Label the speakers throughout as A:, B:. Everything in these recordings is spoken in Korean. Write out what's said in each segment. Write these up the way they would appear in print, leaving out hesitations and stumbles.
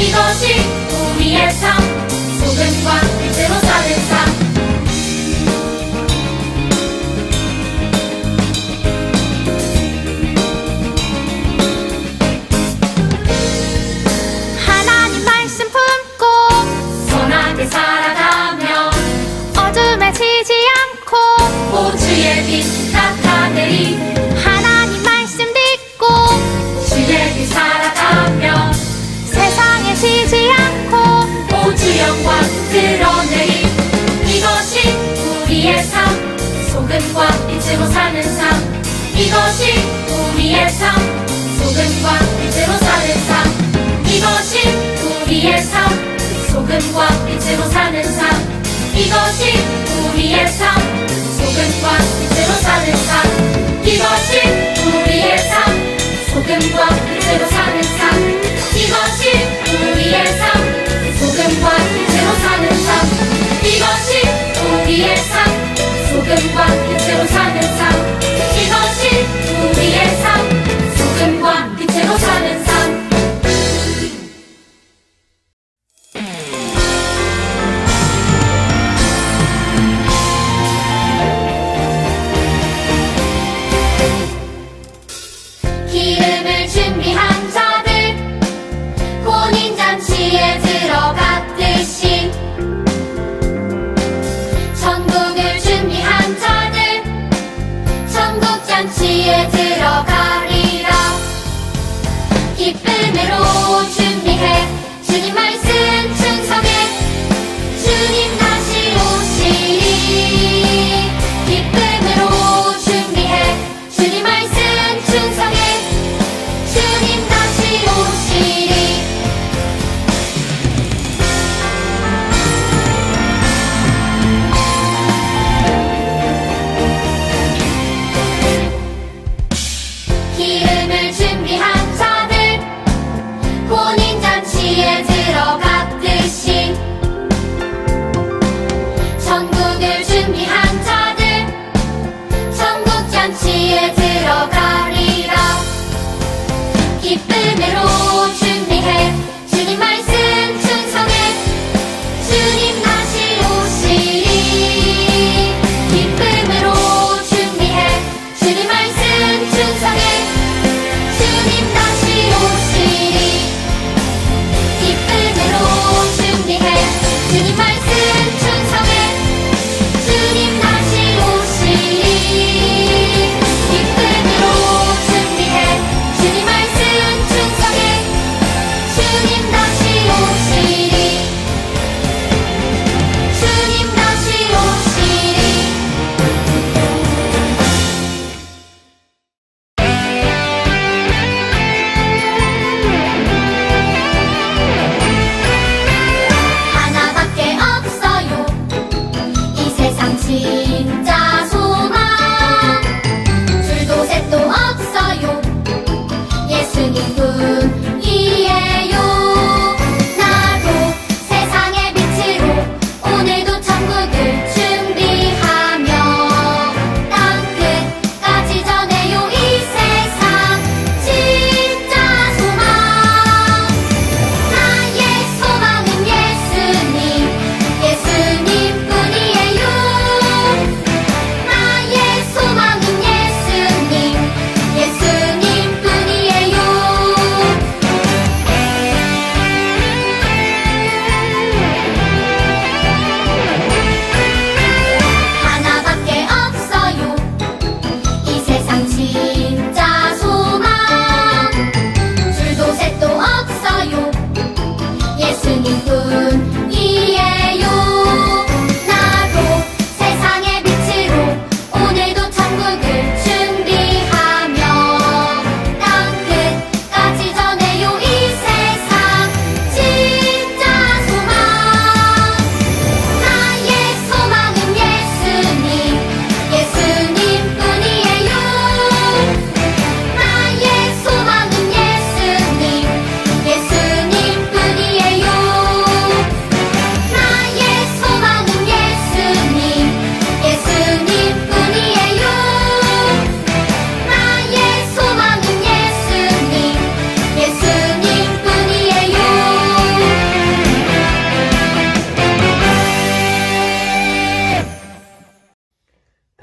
A: 이것이 우리의 삶, 소금과 빛으로 사는 삶.
B: 하나님 말씀 품고
A: 선하게 살아가며
B: 어둠에 지지 않고
A: 호주의 빛 나타내리.
B: 하나님 말씀 듣고
A: 주의 길 살아가며
B: 세상에 지지 않고
A: 호주 영광 드러내리. 이것이 우리의 삶, 소금과 빛으로 사는 삶. 이것이 우리의 삶, 소금과 빛으로 사는 삶. 이것이 우리의 삶, 소금과 빛으로 사는 삶. 이것이 우리의 삶, 소금과 빛으로 사는 삶. 이것이 우리의 삶, 소금과 빛으로 사는 삶. 이것이 우리의 삶, 소금과 빛으로 사는 삶. 이것이 우리의 삶, 소금과 빛으로 사는 삶. 이것이 우리의 삶, 소금과 빛으로 사는 삶. 기름을 준비한 자들, 혼인잔치에 들어갔듯이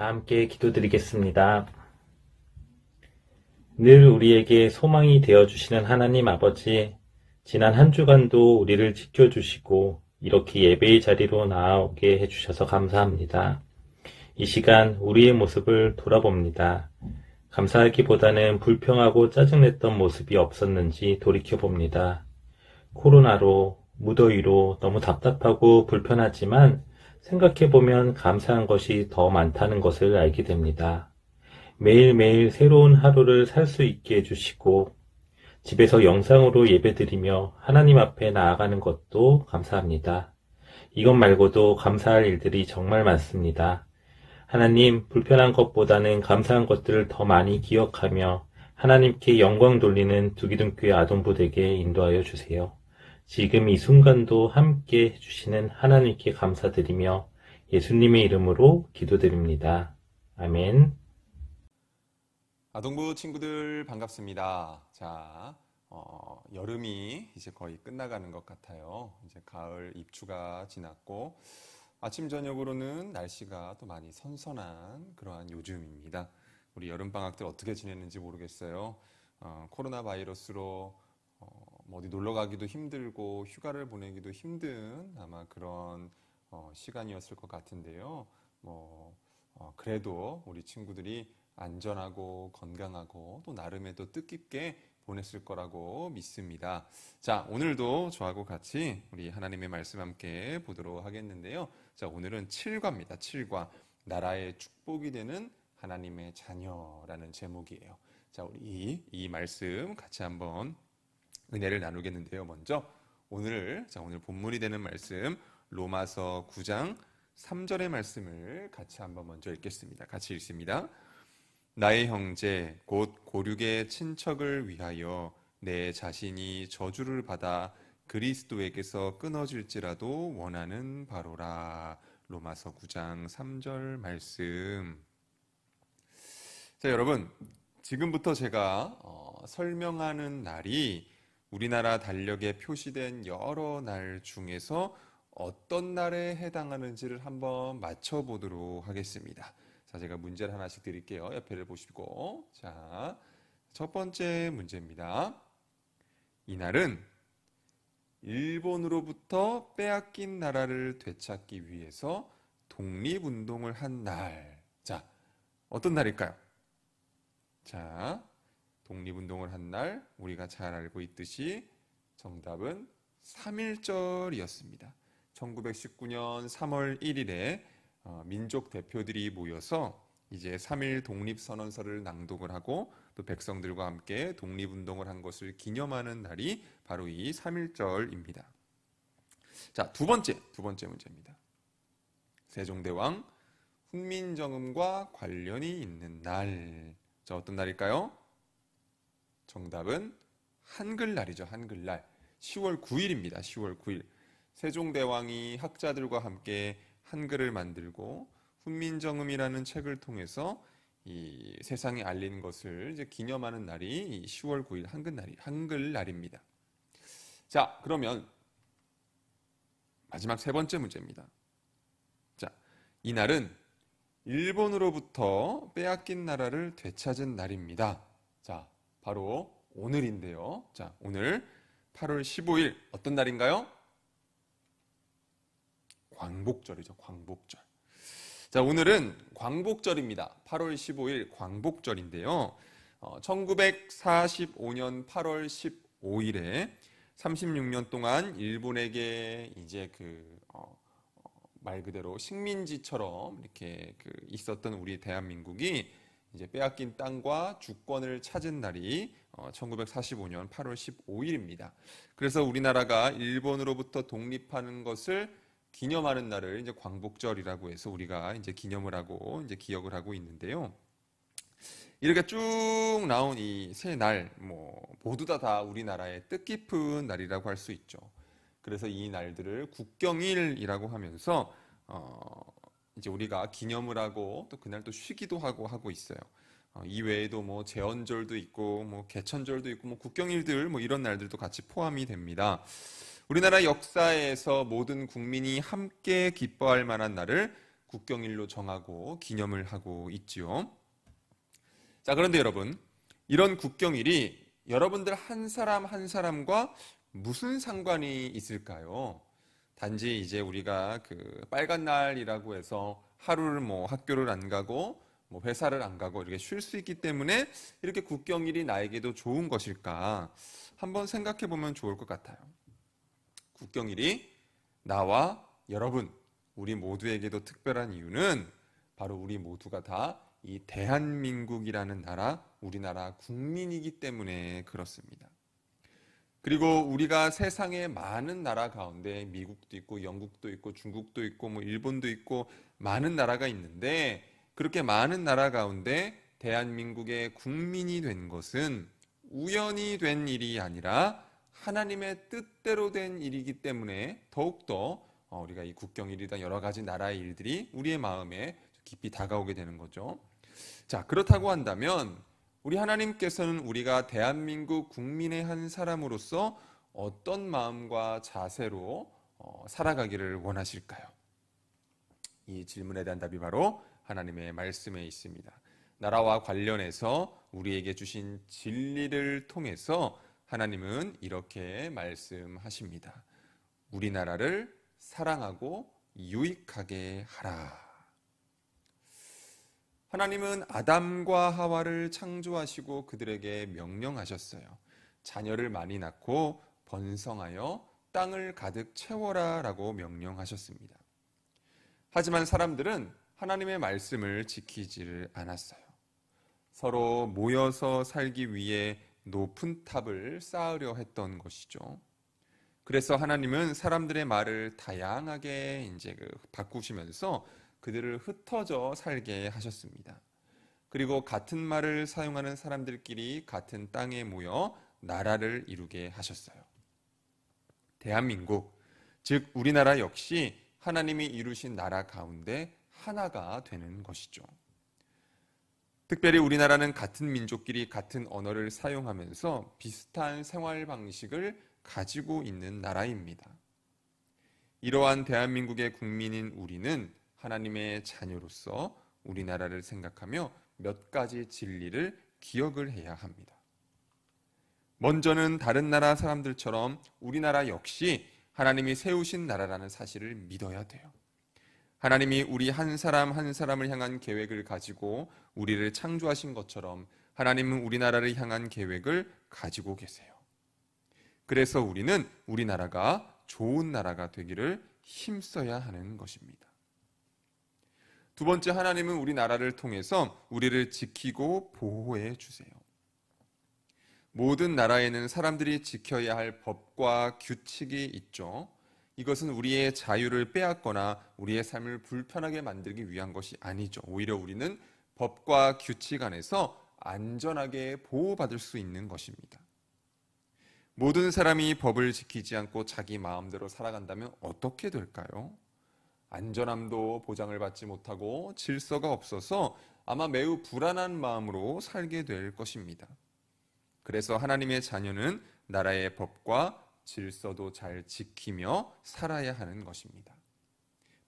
C: 함께 기도드리겠습니다. 늘 우리에게 소망이 되어주시는 하나님 아버지, 지난 한 주간도 우리를 지켜주시고 이렇게 예배의 자리로 나아오게 해주셔서 감사합니다. 이 시간 우리의 모습을 돌아봅니다. 감사하기보다는 불평하고 짜증냈던 모습이 없었는지 돌이켜봅니다. 코로나로, 무더위로 너무 답답하고 불편하지만 생각해보면 감사한 것이 더 많다는 것을 알게 됩니다. 매일매일 새로운 하루를 살 수 있게 해주시고 집에서 영상으로 예배드리며 하나님 앞에 나아가는 것도 감사합니다. 이것 말고도 감사할 일들이 정말 많습니다. 하나님, 불편한 것보다는 감사한 것들을 더 많이 기억하며 하나님께 영광 돌리는 두기둥교회 아동부대에게 인도하여 주세요. 지금 이 순간도 함께 해주시는 하나님께 감사드리며 예수님의 이름으로 기도드립니다. 아멘.
D: 아동부 친구들 반갑습니다. 자, 여름이 이제 거의 끝나가는 것 같아요. 이제 가을 입추가 지났고 아침 저녁으로는 날씨가 또 많이 선선한 그러한 요즘입니다. 우리 여름방학들 어떻게 지냈는지 모르겠어요. 코로나 바이러스로 어디 놀러 가기도 힘들고 휴가를 보내기도 힘든 아마 그런 시간이었을 것 같은데요. 그래도 우리 친구들이 안전하고 건강하고 또 나름의 또 뜻깊게 보냈을 거라고 믿습니다. 자, 오늘도 저하고 같이 우리 하나님의 말씀 함께 보도록 하겠는데요. 자, 오늘은 7과입니다. 7과. 나라의 축복이 되는 하나님의 자녀라는 제목이에요. 자, 우리 이 말씀 같이 한번 은혜를 나누겠는데요. 먼저 오늘 본문이 되는 말씀 로마서 9장 3절의 말씀을 같이 한번 먼저 읽겠습니다. 같이 읽습니다. 나의 형제 곧 고륙의 친척을 위하여 내 자신이 저주를 받아 그리스도에게서 끊어질지라도 원하는 바로라. 로마서 9장 3절 말씀. 자, 여러분, 지금부터 제가 설명하는 날이 우리나라 달력에 표시된 여러 날 중에서 어떤 날에 해당하는지를 한번 맞춰보도록 하겠습니다. 자, 제가 문제를 하나씩 드릴게요. 옆에를 보시고. 자, 첫 번째 문제입니다. 이날은 일본으로부터 빼앗긴 나라를 되찾기 위해서 독립운동을 한 날. 자, 어떤 날일까요? 자, 독립운동을 한 날, 우리가 잘 알고 있듯이 정답은 3.1절이었습니다. 1919년 3월 1일에 민족 대표들이 모여서 이제 3.1 독립선언서를 낭독을 하고 또 백성들과 함께 독립운동을 한 것을 기념하는 날이 바로 이 3.1절입니다. 자, 두 번째 문제입니다. 세종대왕 훈민정음과 관련이 있는 날. 자, 어떤 날일까요? 정답은 한글날이죠. 한글날. 10월 9일입니다. 10월 9일. 세종대왕이 학자들과 함께 한글을 만들고 훈민정음이라는 책을 통해서 이 세상에 알린 것을 이제 기념하는 날이 이 10월 9일 한글날입니다. 자, 그러면 마지막 세 번째 문제입니다. 자, 이날은 일본으로부터 빼앗긴 나라를 되찾은 날입니다. 자, 바로 오늘인데요. 자, 오늘 8월 15일 어떤 날인가요? 광복절이죠. 광복절. 자, 오늘은 광복절입니다. 8월 15일 광복절인데요. 1945년 8월 15일에 36년 동안 일본에게 이제 말 그대로 식민지처럼 이렇게 있었던 우리 대한민국이 이제 빼앗긴 땅과 주권을 찾은 날이 1945년 8월 15일입니다. 그래서 우리나라가 일본으로부터 독립하는 것을 기념하는 날을 이제 광복절이라고 해서 우리가 이제 기념을 하고 이제 기억을 하고 있는데요. 이렇게 쭉 나온 이 세 날, 모두 다 우리나라의 뜻깊은 날이라고 할 수 있죠. 그래서 이 날들을 국경일이라고 하면서 이제 우리가 기념을 하고 또 그날 또 쉬기도 하고 있어요. 이 외에도 제헌절도 있고 개천절도 있고 국경일들 이런 날들도 같이 포함이 됩니다. 우리나라 역사에서 모든 국민이 함께 기뻐할 만한 날을 국경일로 정하고 기념을 하고 있지요. 자, 그런데 여러분, 이런 국경일이 여러분들 한 사람 한 사람과 무슨 상관이 있을까요? 단지 이제 우리가 그 빨간 날이라고 해서 하루를 학교를 안 가고 회사를 안 가고 이렇게 쉴 수 있기 때문에 이렇게 국경일이 나에게도 좋은 것일까? 한번 생각해 보면 좋을 것 같아요. 국경일이 나와 여러분, 우리 모두에게도 특별한 이유는 바로 우리 모두가 다 이 대한민국이라는 나라, 우리나라 국민이기 때문에 그렇습니다. 그리고 우리가 세상의 많은 나라 가운데 미국도 있고 영국도 있고 중국도 있고 일본도 있고 많은 나라가 있는데, 그렇게 많은 나라 가운데 대한민국의 국민이 된 것은 우연히 된 일이 아니라 하나님의 뜻대로 된 일이기 때문에 더욱더 우리가 이 국경일이나 여러 가지 나라의 일들이 우리의 마음에 깊이 다가오게 되는 거죠. 자, 그렇다고 한다면 우리 하나님께서는 우리가 대한민국 국민의 한 사람으로서 어떤 마음과 자세로 살아가기를 원하실까요? 이 질문에 대한 답이 바로 하나님의 말씀에 있습니다. 나라와 관련해서 우리에게 주신 진리를 통해서 하나님은 이렇게 말씀하십니다. 우리나라를 사랑하고 유익하게 하라. 하나님은 아담과 하와를 창조하시고 그들에게 명령하셨어요. 자녀를 많이 낳고 번성하여 땅을 가득 채워라 라고 명령하셨습니다. 하지만 사람들은 하나님의 말씀을 지키지를 않았어요. 서로 모여서 살기 위해 높은 탑을 쌓으려 했던 것이죠. 그래서 하나님은 사람들의 말을 다양하게 바꾸시면서 그들을 흩어져 살게 하셨습니다. 그리고 같은 말을 사용하는 사람들끼리 같은 땅에 모여 나라를 이루게 하셨어요. 대한민국, 즉 우리나라 역시 하나님이 이루신 나라 가운데 하나가 되는 것이죠. 특별히 우리나라는 같은 민족끼리 같은 언어를 사용하면서 비슷한 생활 방식을 가지고 있는 나라입니다. 이러한 대한민국의 국민인 우리는 하나님의 자녀로서 우리나라를 생각하며 몇 가지 진리를 기억을 해야 합니다. 먼저는 다른 나라 사람들처럼 우리나라 역시 하나님이 세우신 나라라는 사실을 믿어야 돼요. 하나님이 우리 한 사람 한 사람을 향한 계획을 가지고 우리를 창조하신 것처럼 하나님은 우리나라를 향한 계획을 가지고 계세요. 그래서 우리는 우리나라가 좋은 나라가 되기를 힘써야 하는 것입니다. 두 번째, 하나님은 우리나라를 통해서 우리를 지키고 보호해 주세요. 모든 나라에는 사람들이 지켜야 할 법과 규칙이 있죠. 이것은 우리의 자유를 빼앗거나 우리의 삶을 불편하게 만들기 위한 것이 아니죠. 오히려 우리는 법과 규칙 안에서 안전하게 보호받을 수 있는 것입니다. 모든 사람이 법을 지키지 않고 자기 마음대로 살아간다면 어떻게 될까요? 안전함도 보장을 받지 못하고 질서가 없어서 아마 매우 불안한 마음으로 살게 될 것입니다. 그래서 하나님의 자녀는 나라의 법과 질서도 잘 지키며 살아야 하는 것입니다.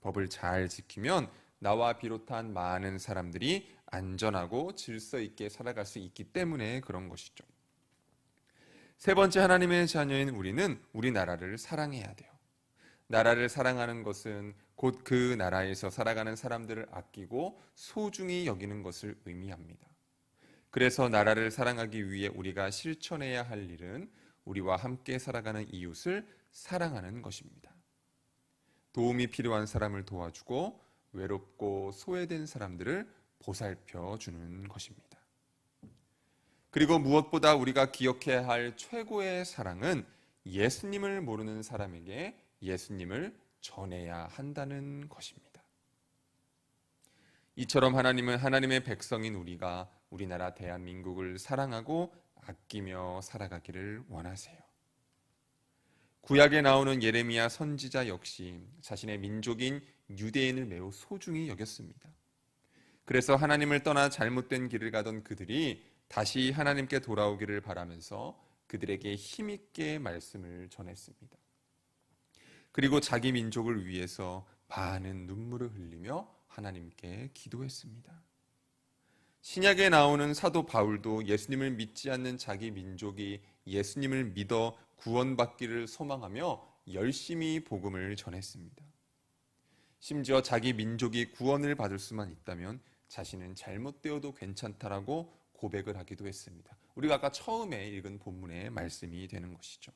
D: 법을 잘 지키면 나와 비롯한 많은 사람들이 안전하고 질서 있게 살아갈 수 있기 때문에 그런 것이죠. 세 번째, 하나님의 자녀인 우리는 우리나라를 사랑해야 돼요. 나라를 사랑하는 것은 곧 그 나라에서 살아가는 사람들을 아끼고 소중히 여기는 것을 의미합니다. 그래서 나라를 사랑하기 위해 우리가 실천해야 할 일은 우리와 함께 살아가는 이웃을 사랑하는 것입니다. 도움이 필요한 사람을 도와주고 외롭고 소외된 사람들을 보살펴 주는 것입니다. 그리고 무엇보다 우리가 기억해야 할 최고의 사랑은 예수님을 모르는 사람에게 예수님을 전해야 한다는 것입니다. 이처럼 하나님은 하나님의 백성인 우리가 우리나라 대한민국을 사랑하고 아끼며 살아가기를 원하세요. 구약에 나오는 예레미야 선지자 역시 자신의 민족인 유대인을 매우 소중히 여겼습니다. 그래서 하나님을 떠나 잘못된 길을 가던 그들이 다시 하나님께 돌아오기를 바라면서 그들에게 힘있게 말씀을 전했습니다. 그리고 자기 민족을 위해서 많은 눈물을 흘리며 하나님께 기도했습니다. 신약에 나오는 사도 바울도 예수님을 믿지 않는 자기 민족이 예수님을 믿어 구원받기를 소망하며 열심히 복음을 전했습니다. 심지어 자기 민족이 구원을 받을 수만 있다면 자신은 잘못되어도 괜찮다라고 고백을 하기도 했습니다. 우리가 아까 처음에 읽은 본문의 말씀이 되는 것이죠.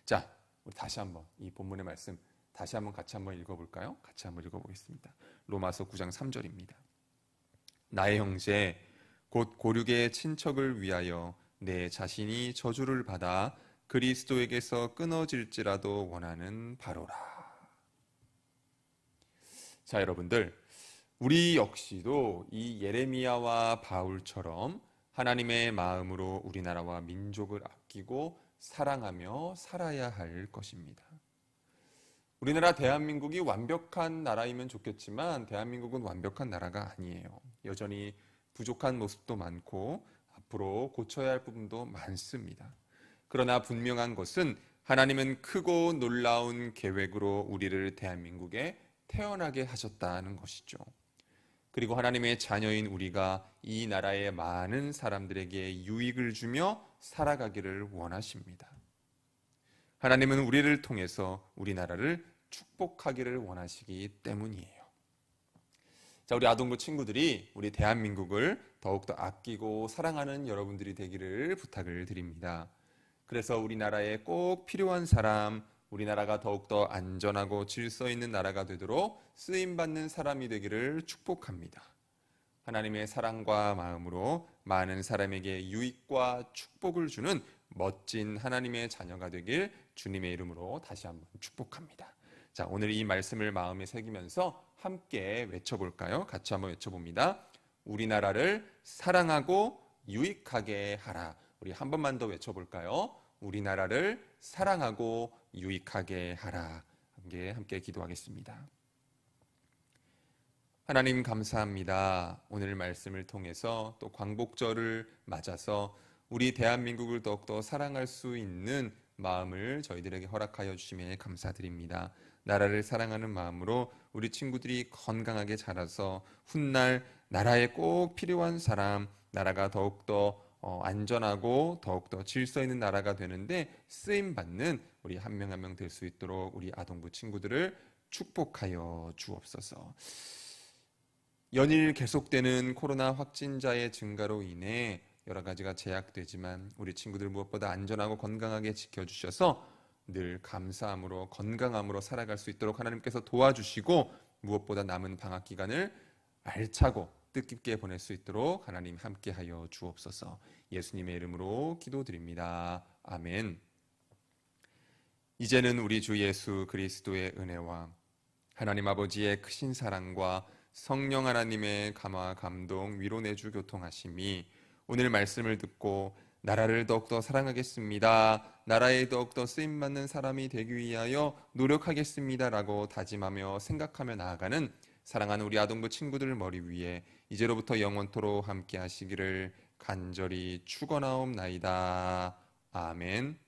D: 자, 우리 다시 한번 이 본문의 말씀 다시 한번 같이 한번 읽어볼까요? 같이 한번 읽어보겠습니다. 로마서 9장 3절입니다. 나의 형제 곧 고륙의 친척을 위하여 내 자신이 저주를 받아 그리스도에게서 끊어질지라도 원하는 바로라. 자, 여러분들, 우리 역시도 이 예레미야와 바울처럼 하나님의 마음으로 우리나라와 민족을 아끼고 사랑하며 살아야 할 것입니다. 우리나라 대한민국이 완벽한 나라이면 좋겠지만 대한민국은 완벽한 나라가 아니에요. 여전히 부족한 모습도 많고 앞으로 고쳐야 할 부분도 많습니다. 그러나 분명한 것은 하나님은 크고 놀라운 계획으로 우리를 대한민국에 태어나게 하셨다는 것이죠. 그리고 하나님의 자녀인 우리가 이 나라의 많은 사람들에게 유익을 주며 살아가기를 원하십니다. 하나님은 우리를 통해서 우리나라를 축복하기를 원하시기 때문이에요. 자, 우리 아동부 친구들이 우리 대한민국을 더욱더 아끼고 사랑하는 여러분들이 되기를 부탁을 드립니다. 그래서 우리나라에 꼭 필요한 사람, 우리나라가 더욱더 안전하고 질서 있는 나라가 되도록 쓰임받는 사람이 되기를 축복합니다. 하나님의 사랑과 마음으로 많은 사람에게 유익과 축복을 주는 멋진 하나님의 자녀가 되길 주님의 이름으로 다시 한번 축복합니다. 자, 오늘 이 말씀을 마음에 새기면서 함께 외쳐볼까요? 같이 한번 외쳐봅니다. 우리나라를 사랑하고 유익하게 하라. 우리 한 번만 더 외쳐볼까요? 우리나라를 사랑하고 유익하게 하라. 함께 기도하겠습니다. 하나님 감사합니다. 오늘 말씀을 통해서 또 광복절을 맞아서 우리 대한민국을 더욱더 사랑할 수 있는 마음을 저희들에게 허락하여 주심에 감사드립니다. 나라를 사랑하는 마음으로 우리 친구들이 건강하게 자라서 훗날 나라에 꼭 필요한 사람, 나라가 더욱더 안전하고 더욱더 질서 있는 나라가 되는데 쓰임받는 우리 한 명 한 명 될 수 있도록 우리 아동부 친구들을 축복하여 주옵소서. 연일 계속되는 코로나 확진자의 증가로 인해 여러 가지가 제약되지만 우리 친구들 무엇보다 안전하고 건강하게 지켜주셔서 늘 감사함으로 건강함으로 살아갈 수 있도록 하나님께서 도와주시고 무엇보다 남은 방학 기간을 알차고 뜻깊게 보낼 수 있도록 하나님 함께하여 주옵소서. 예수님의 이름으로 기도드립니다. 아멘. 이제는 우리 주 예수 그리스도의 은혜와 하나님 아버지의 크신 사랑과 성령 하나님의 감화 감동 위로 내주 교통하심이 오늘 말씀을 듣고 나라를 더욱더 사랑하겠습니다. 나라에 더욱더 쓰임받는 사람이 되기 위하여 노력하겠습니다라고 다짐하며 생각하며 나아가는 사랑하는 우리 아동부 친구들 머리 위에 이제로부터 영원토록 함께 하시기를 간절히 축원하옵나이다. 아멘.